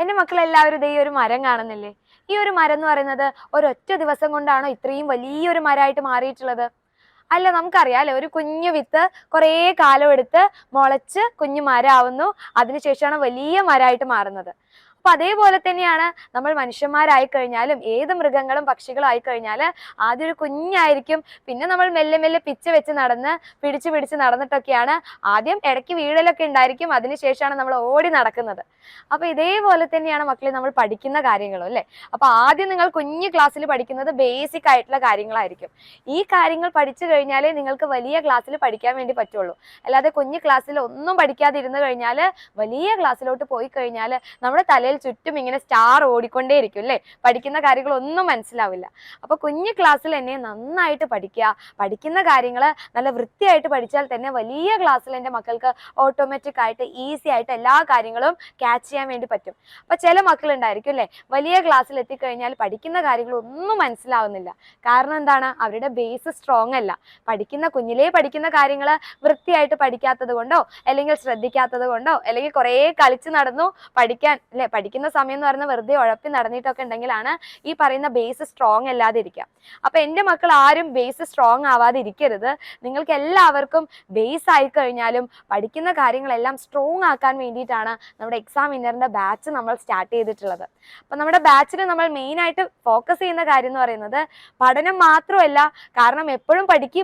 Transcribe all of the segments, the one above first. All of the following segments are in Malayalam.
എന്റെ മക്കളെല്ലാവരും ദേ ഈ ഒരു മരം കാണുന്നില്ലേ? ഈ ഒരു മരം എന്ന് പറയുന്നത് ഒരൊറ്റ ദിവസം കൊണ്ടാണോ ഇത്രയും വലിയൊരു മരമായിട്ട് മാറിയിട്ടുള്ളത്? അല്ല, നമുക്കറിയാലോ, ഒരു കുഞ്ഞു വിത്ത് കുറേ കാലം എടുത്ത് മുളച്ച് കുഞ്ഞു മരമാവുന്നു. അതിനുശേഷമാണ് വലിയ മരമായിട്ട് മാറുന്നത്. അപ്പൊ അതേപോലെ തന്നെയാണ് നമ്മൾ മനുഷ്യന്മാരായി കഴിഞ്ഞാലും ഏത് മൃഗങ്ങളും പക്ഷികളും ആയി കഴിഞ്ഞാല് ആദ്യം ഒരു കുഞ്ഞായിരിക്കും. പിന്നെ നമ്മൾ മെല്ലെ മെല്ലെ പിച്ച വെച്ച് നടന്ന് പിടിച്ച് നടന്നിട്ടൊക്കെയാണ് ആദ്യം ഇടയ്ക്ക് വീഴലൊക്കെ ഉണ്ടായിരിക്കും. അതിനുശേഷമാണ് നമ്മൾ ഓടി നടക്കുന്നത്. അപ്പൊ ഇതേപോലെ തന്നെയാണ് മക്കളെ നമ്മൾ പഠിക്കുന്ന കാര്യങ്ങളും, അല്ലെ? അപ്പൊ ആദ്യം നിങ്ങൾ കുഞ്ഞു ക്ലാസ്സിൽ പഠിക്കുന്നത് ബേസിക് ആയിട്ടുള്ള കാര്യങ്ങളായിരിക്കും. ഈ കാര്യങ്ങൾ പഠിച്ചു കഴിഞ്ഞാലേ നിങ്ങൾക്ക് വലിയ ക്ലാസ്സിൽ പഠിക്കാൻ വേണ്ടി പറ്റുള്ളൂ. അല്ലാതെ കുഞ്ഞു ക്ലാസ്സിൽ ഒന്നും പഠിക്കാതിരുന്നു കഴിഞ്ഞാൽ വലിയ ക്ലാസ്സിലോട്ട് പോയി കഴിഞ്ഞാൽ നമ്മുടെ തലയിൽ ചുറ്റും ഇങ്ങനെ സ്റ്റാർ ഓടിക്കൊണ്ടേയിരിക്കും, അല്ലേ? പഠിക്കുന്ന കാര്യങ്ങളൊന്നും മനസ്സിലാവില്ല. അപ്പൊ കുഞ്ഞു ക്ലാസ്സിൽ തന്നെ നന്നായിട്ട് പഠിക്കുക. പഠിക്കുന്ന കാര്യങ്ങൾ നല്ല വൃത്തിയായിട്ട് പഠിച്ചാൽ തന്നെ വലിയ ക്ലാസ്സിൽ എൻ്റെ മക്കൾക്ക് ഓട്ടോമാറ്റിക് ആയിട്ട് ഈസി ആയിട്ട് എല്ലാ കാര്യങ്ങളും ക്യാച്ച് ചെയ്യാൻ വേണ്ടി പറ്റും. അപ്പൊ ചില മക്കളുണ്ടായിരിക്കും, അല്ലേ, വലിയ ക്ലാസ്സിൽ എത്തിക്കഴിഞ്ഞാൽ പഠിക്കുന്ന കാര്യങ്ങളൊന്നും മനസ്സിലാവുന്നില്ല. കാരണം എന്താണ്? അവരുടെ ബേസ് സ്ട്രോങ് അല്ല. കുഞ്ഞിലേ പഠിക്കുന്ന കാര്യങ്ങൾ വൃത്തിയായിട്ട് പഠിക്കാത്തത് കൊണ്ടോ അല്ലെങ്കിൽ ശ്രദ്ധിക്കാത്തത് കൊണ്ടോ അല്ലെങ്കിൽ കുറേ കളിച്ച് നടന്നു പഠിക്കാൻ, അല്ലെ, പഠിക്കുന്ന സമയം എന്ന് പറയുന്നത് വെറുതെ ഉഴപ്പി നടന്നിട്ടൊക്കെ ഉണ്ടെങ്കിലാണ് ഈ പറയുന്ന ബേസ് സ്ട്രോങ് അല്ലാതെ ഇരിക്കുക. അപ്പൊ എൻ്റെ മക്കൾ ആരും ബേസ് സ്ട്രോങ് ആവാതെ ഇരിക്കരുത്. നിങ്ങൾക്ക് എല്ലാവർക്കും ബേസ് ആയി കഴിഞ്ഞാലും പഠിക്കുന്ന കാര്യങ്ങളെല്ലാം സ്ട്രോങ് ആക്കാൻ വേണ്ടിയിട്ടാണ് നമ്മുടെ എക്സാം വിന്നറിന്റെ ബാച്ച് നമ്മൾ സ്റ്റാർട്ട് ചെയ്തിട്ടുള്ളത്. അപ്പൊ നമ്മുടെ ബാച്ചിൽ നമ്മൾ മെയിൻ ആയിട്ട് ഫോക്കസ് ചെയ്യുന്ന കാര്യം എന്ന് പറയുന്നത് പഠനം മാത്രമല്ല. കാരണം എപ്പോഴും പഠിക്കുക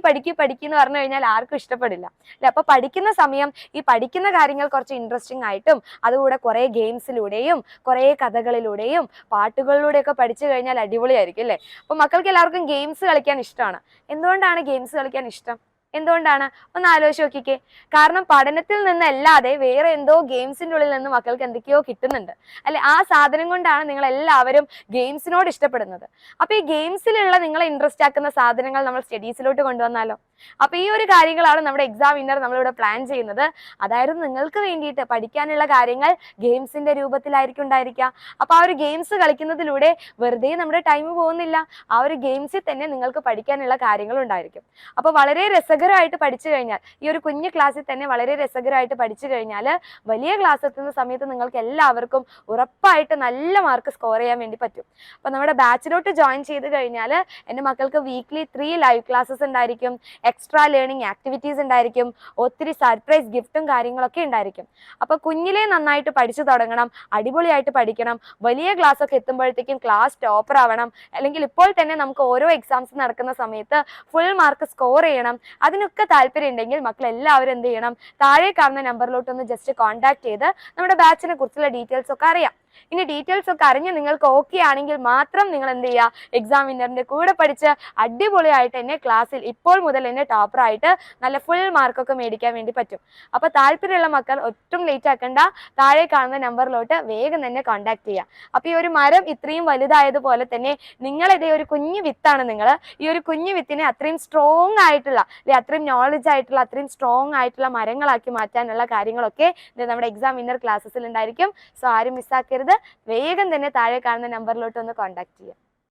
എന്ന് പറഞ്ഞു കഴിഞ്ഞാൽ ആർക്കും ഇഷ്ടപ്പെടില്ല, അല്ലെ? അപ്പൊ പഠിക്കുന്ന സമയം ഈ പഠിക്കുന്ന കാര്യങ്ങൾ കുറച്ച് ഇൻട്രസ്റ്റിംഗ് ആയിട്ടും അതുകൂടെ കുറെ ഗെയിംസിലൂടെയും കുറെ കഥകളിലൂടെയും പാട്ടുകളിലൂടെയൊക്കെ പഠിച്ചു കഴിഞ്ഞാൽ അടിപൊളിയായിരിക്കും, അല്ലേ? അപ്പൊ മക്കൾക്ക് എല്ലാവർക്കും ഗെയിംസ് കളിക്കാൻ ഇഷ്ടമാണ്. എന്തുകൊണ്ടാണ് ഗെയിംസ് കളിക്കാൻ ഇഷ്ടം? എന്തുകൊണ്ടാണ്? ഒന്ന് ആലോചിച്ച് നോക്കിക്കേ. കാരണം പഠനത്തിൽ നിന്നല്ലാതെ വേറെ എന്തോ ഗെയിംസിന്റെ ഉള്ളിൽ നിന്ന് മക്കൾക്ക് എന്തൊക്കെയോ കിട്ടുന്നുണ്ട്, അല്ലെ? ആ സാധനം കൊണ്ടാണ് നിങ്ങൾ എല്ലാവരും ഗെയിംസിനോട് ഇഷ്ടപ്പെടുന്നത്. അപ്പൊ ഈ ഗെയിംസിലുള്ള നിങ്ങളെ ഇൻട്രസ്റ്റ് ആക്കുന്ന സാധനങ്ങൾ നമ്മൾ സ്റ്റഡീസിലോട്ട് കൊണ്ടുവന്നാലോ? അപ്പൊ ഈ ഒരു കാര്യങ്ങളാണ് നമ്മുടെ എക്സാം വിന്നർ നമ്മളിവിടെ പ്ലാൻ ചെയ്യുന്നത്. അതായത് നിങ്ങൾക്ക് വേണ്ടിയിട്ട് പഠിക്കാനുള്ള കാര്യങ്ങൾ ഗെയിംസിന്റെ രൂപത്തിലായിരിക്കും ഉണ്ടായിരിക്കുക. അപ്പൊ ആ ഒരു ഗെയിംസ് കളിക്കുന്നതിലൂടെ വെറുതെ നമ്മുടെ ടൈം പോകുന്നില്ല. ആ ഒരു ഗെയിംസിൽ തന്നെ നിങ്ങൾക്ക് പഠിക്കാനുള്ള കാര്യങ്ങൾ ഉണ്ടായിരിക്കും. അപ്പൊ വളരെ രസകരമായിട്ട് പഠിച്ചു കഴിഞ്ഞാൽ, ഈ ഒരു കുഞ്ഞു ക്ലാസ്സിൽ തന്നെ വളരെ രസകരമായിട്ട് പഠിച്ചു കഴിഞ്ഞാൽ വലിയ ക്ലാസ് എത്തുന്ന സമയത്ത് നിങ്ങൾക്ക് എല്ലാവർക്കും ഉറപ്പായിട്ട് നല്ല മാർക്ക് സ്കോർ ചെയ്യാൻ വേണ്ടി പറ്റും. അപ്പൊ നമ്മുടെ ബാച്ചിലോട്ട് ജോയിൻ ചെയ്ത് കഴിഞ്ഞാൽ എൻ്റെ മക്കൾക്ക് വീക്ക്ലി 3 ലൈവ് ക്ലാസ്സസ് ഉണ്ടായിരിക്കും, എക്സ്ട്രാ ലേണിംഗ് ആക്ടിവിറ്റീസ് ഉണ്ടായിരിക്കും, ഒത്തിരി സർപ്രൈസ് ഗിഫ്റ്റും കാര്യങ്ങളൊക്കെ ഉണ്ടായിരിക്കും. അപ്പൊ കുഞ്ഞിലേ നന്നായിട്ട് പഠിച്ചു തുടങ്ങണം, അടിപൊളിയായിട്ട് പഠിക്കണം. വലിയ ക്ലാസ് ഒക്കെ എത്തുമ്പോഴത്തേക്കും ക്ലാസ് ടോപ്പർ ആവണം. അല്ലെങ്കിൽ ഇപ്പോൾ തന്നെ നമുക്ക് ഓരോ എക്സാംസ് നടക്കുന്ന സമയത്ത് ഫുൾ മാർക്ക് സ്കോർ ചെയ്യണം. അതിനൊക്കെ താല്പര്യം ഉണ്ടെങ്കിൽ മക്കൾ എല്ലാവരും എന്ത് ചെയ്യണം? താഴെ കാണുന്ന നമ്പറിലോട്ട് ഒന്ന് ജസ്റ്റ് കോൺടാക്ട് ചെയ്ത് നമ്മുടെ ബാച്ചിനെ കുറിച്ചുള്ള ഡീറ്റെയിൽസ് ഒക്കെ അറിയാം. ഇനി ഡീറ്റെയിൽസ് ഒക്കെ അറിഞ്ഞ് നിങ്ങൾക്ക് ഓക്കെ ആണെങ്കിൽ മാത്രം നിങ്ങൾ എന്ത് ചെയ്യുക? എക്സാം വിന്നറിന്റെ കൂടെ പഠിച്ച് അടിപൊളിയായിട്ട് തന്നെ ക്ലാസ്സിൽ ഇപ്പോൾ മുതൽ തന്നെ ടോപ്പർ ആയിട്ട് നല്ല ഫുൾ മാർക്കൊക്കെ മേടിക്കാൻ വേണ്ടി പറ്റും. അപ്പൊ താല്പര്യമുള്ള മക്കൾ ഒട്ടും ലേറ്റ് ആക്കണ്ട, താഴെ കാണുന്ന നമ്പറിലോട്ട് വേഗം തന്നെ കോൺടാക്ട് ചെയ്യുക. അപ്പൊ ഈ ഒരു മരം ഇത്രയും വലുതായതുപോലെ തന്നെ നിങ്ങളിതേ ഒരു കുഞ്ഞു വിത്താണ്. നിങ്ങൾ ഈ ഒരു കുഞ്ഞു വിത്തിനെ അത്രയും സ്ട്രോങ് ആയിട്ടുള്ള, അല്ലെ, അത്രയും നോളജ് ആയിട്ടുള്ള, അത്രയും സ്ട്രോങ് ആയിട്ടുള്ള മരങ്ങളാക്കി മാറ്റാനുള്ള കാര്യങ്ങളൊക്കെ നമ്മുടെ എക്സാം വിന്നർ ക്ലാസ്സസിൽ ഉണ്ടായിരിക്കും. സോ ആരും മിസ്സാക്കരുത്. വേഗം തന്നെ താഴെ കാണുന്ന നമ്പറിലോട്ട് ഒന്ന് കോൺടാക്ട് ചെയ്യാം.